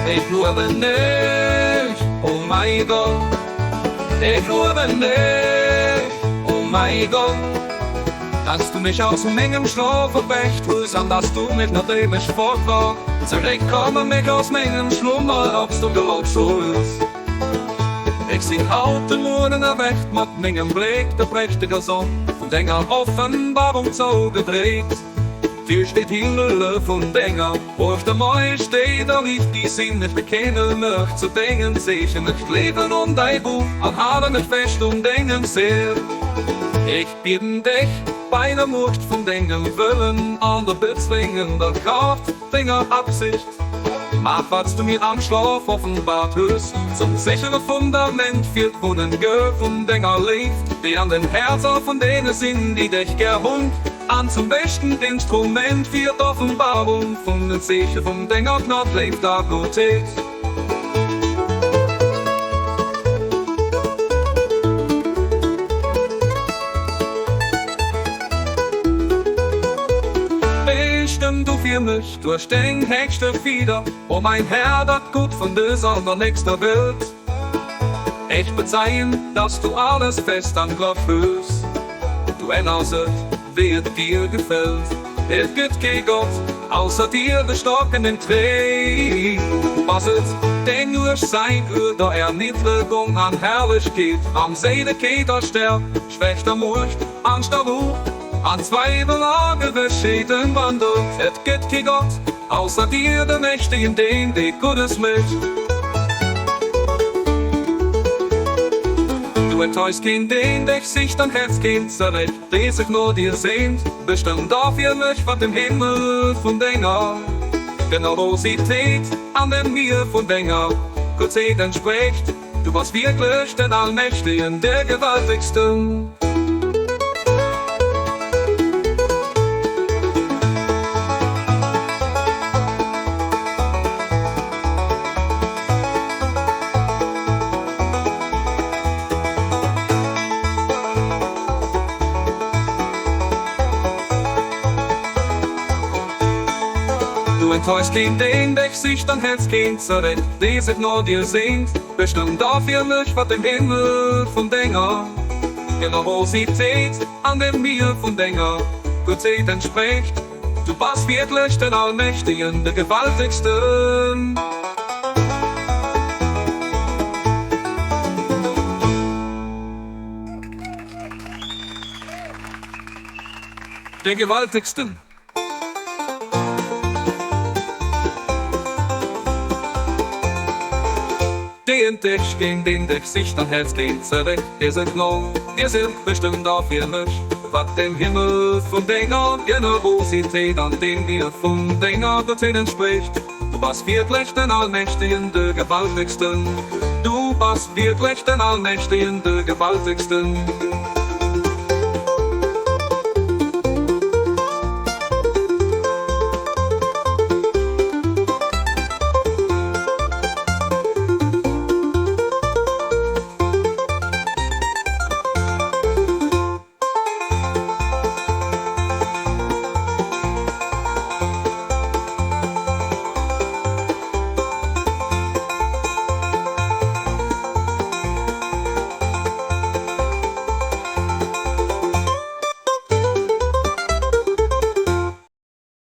Ich glaube nicht, oh mein Gott. Ich glaube nicht, oh mein Gott. Dass du mich aus meinem Schlaf wegtust, dass du mit nachdem ich fort war, zurückkomme mich aus meinem Schlummer, ob's du glaubst so ist. Ich seh alte Morden erweckt mit meinem Blick, der prächtige Sonne, und Engel Offenbarung so gedreht. Hier steht Himmel von Dinger, wo auf der Mäu steht, da liegt die Sinn, ich bekenne mich zu Dingen, seh ich nicht leben um dein Buch, an Haare nicht fest um Dingen sehr. Ich bitte dich, bei der Macht von Dingen willen, an der bezwingenden Kraft, Dinger Absicht. Mach, was du mir am Schlaf offenbart hast, zum sicheren Fundament für Brunnen von Dinger lebt, die an den Herzen von denen sind, die dich gerhund, an zum besten Instrument für die Offenbarung von den Sicher von Dinger Knopf lebt da Gottet. Du für mich durch den höchsten Fieder, wo mein Herr das gut von dieser nächster Welt. Ich bezeihen, dass du alles fest an Gott fühlst. Du erinnerst, wie es dir gefällt. Es gibt kein Gott, außer dir gestockenen Tränen. Was es denn nur sein wird, der Erniedrigung an Herrlichkeit, am Seligkeit der Stern, schwächter Mut, Angst der Ruhe. An Zweifel Schäden wandelt, es gibt kein Gott, außer dir, der Mächtigen, den die Gutes mit. Du enttäuscht kein den dich sich dein Herz kennt, zerrecht, die sich nur dir sehnt, bestimmt dafür mich, was im Himmel von Dinger, Generosität an den Mir von Dinger, Gottheit entspricht, du warst wirklich den Allmächtigen, der Gewaltigsten. Du enttäuscht kein den dich sich dein Herz kennt, zerrecht, die sich nur dir sehnt, bestimmt dafür mich, was im Himmel von Dinger, Generosität an dem Mir von Dinger, Gottheit entspricht, du warst wirklich den Allmächtigen, der Gewaltigsten. Der Gewaltigsten. Den dich gegen den dich sich dein Herz den zerrecht, ihr sind noch, ihr sind bestimmt dafür mich, was dem Himmel von Dinger, Generosität an dem Mir von Dinger Gottheit entspricht. Du warst wirklich den Allmächtigen, der Gewaltigsten. Du warst wirklich den Allmächtigen, der Gewaltigsten.